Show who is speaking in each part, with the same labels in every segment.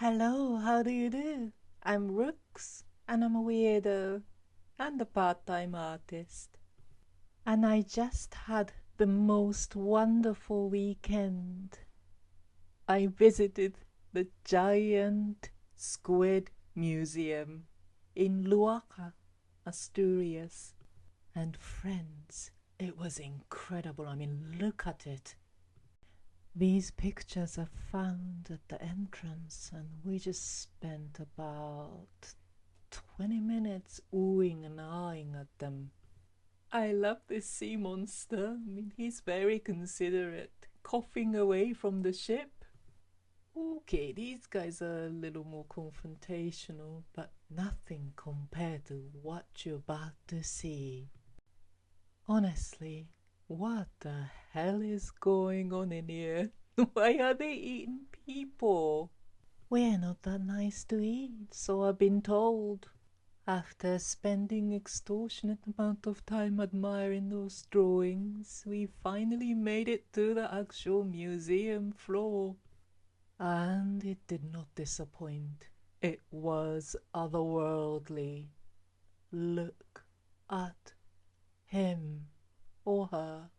Speaker 1: Hello, how do you do? I'm Rooks, and I'm a weirdo and a part-time artist. And I just had the most wonderful weekend. I visited the giant Squid Museum in Luaca, Asturias. And friends, it was incredible. I mean, look at it. These pictures are found at the entrance, and we just spent about 20 minutes oohing and eyeing at them. I love this sea monster. I mean, he's very considerate, coughing away from the ship. Okay, these guys are a little more confrontational, but nothing compared to what you're about to see. Honestly, what the hell is going on in here? Why are they eating people? We're not that nice to eat, so I've been told. After spending extortionate amount of time admiring those drawings, we finally made it to the actual museum floor. And it did not disappoint. It was otherworldly. Look at him or her.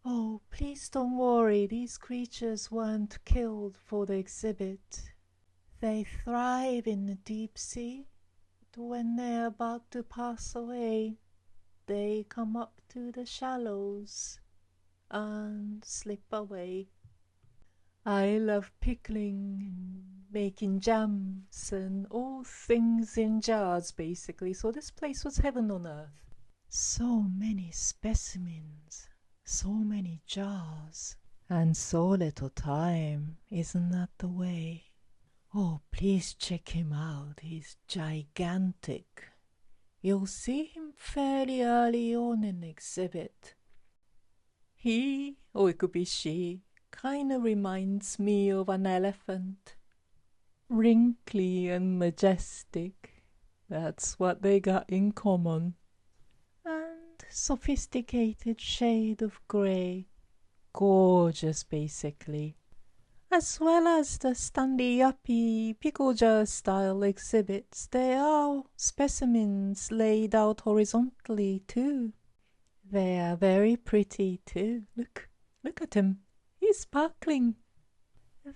Speaker 1: Oh, please don't worry, these creatures weren't killed for the exhibit. They thrive in the deep sea, but when they're about to pass away, they come up to the shallows and slip away. I love pickling and making jams and all things in jars, basically, so this place was heaven on earth. So many specimens, so many jars, and so little time. Isn't that the way? Oh, please check him out. He's gigantic. You'll see him fairly early on in the exhibit. He, or it could be she, kinda reminds me of an elephant. Wrinkly and majestic. That's what they got in common. And sophisticated shade of grey. Gorgeous, basically. As well as the Stanley Yuppie pickle jar style exhibits, there are specimens laid out horizontally too. They are very pretty too. Look at him. He's sparkling.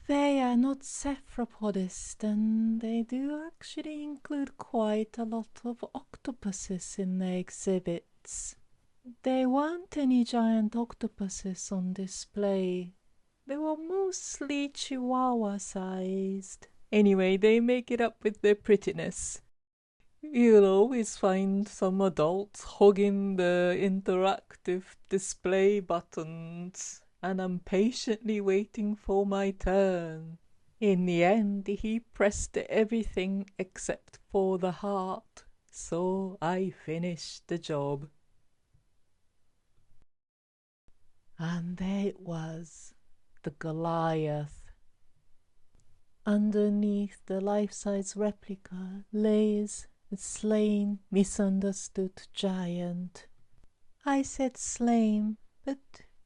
Speaker 1: They are not cephalopodist, and they do actually include quite a lot of octopuses in their exhibits. There weren't any giant octopuses on display. They were mostly chihuahua sized. Anyway, they make it up with their prettiness. You'll always find some adults hogging the interactive display buttons, and I'm patiently waiting for my turn. In the end, he pressed everything except for the heart, so I finished the job. And there it was, the Goliath. Underneath the life-size replica lays the slain, misunderstood giant. I said slain, but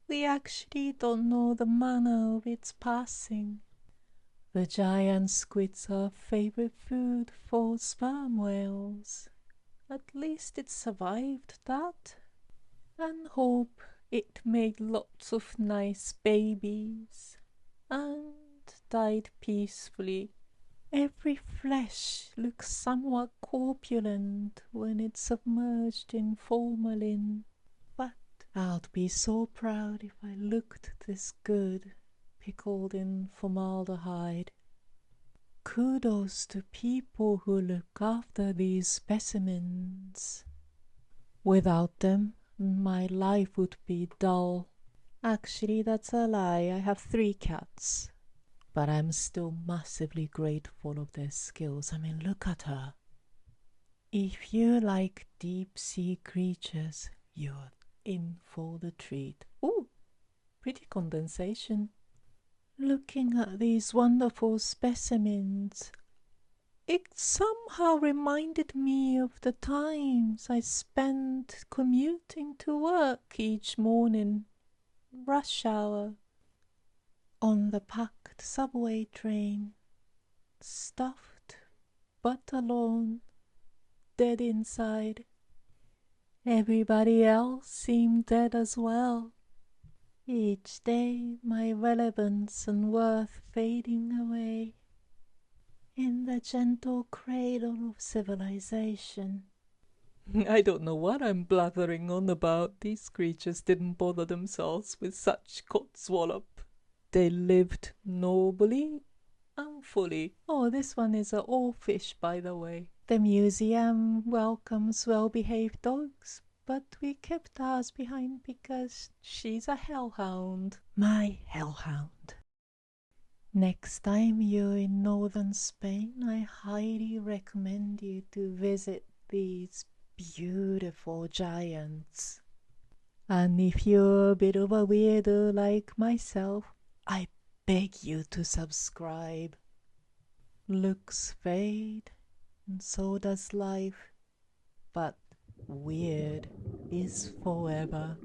Speaker 1: we actually don't know the manner of its passing. The giant squids are favorite food for sperm whales. At least it survived that. And hope it made lots of nice babies and died peacefully. Every flesh looks somewhat corpulent when it's submerged in formalin, but I'd be so proud if I looked this good, pickled in formaldehyde. Kudos to people who look after these specimens. Without them, my life would be dull. Actually, that's a lie. I have 3 cats. But I'm still massively grateful of their skills. I mean, look at her. If you like deep sea creatures, you're in for the treat. Ooh, pretty condensation. Looking at these wonderful specimens, it somehow reminded me of the times I spent commuting to work each morning, rush hour, on the packed subway train. stuffed but alone, dead inside. Everybody else seemed dead as well. Each day my relevance and worth fading away in the gentle cradle of civilization. I don't know what I'm blathering on about. These creatures didn't bother themselves with such codswallop. They lived nobly and fully. Oh, this one is a oarfish, by the way. The museum welcomes well-behaved dogs, but we kept ours behind because she's a hellhound. My hellhound. Next time you're in northern Spain, I highly recommend you to visit these beautiful giants. And if you're a bit of a weirdo like myself, I beg you to subscribe. Looks fade, and so does life, but weird is forever.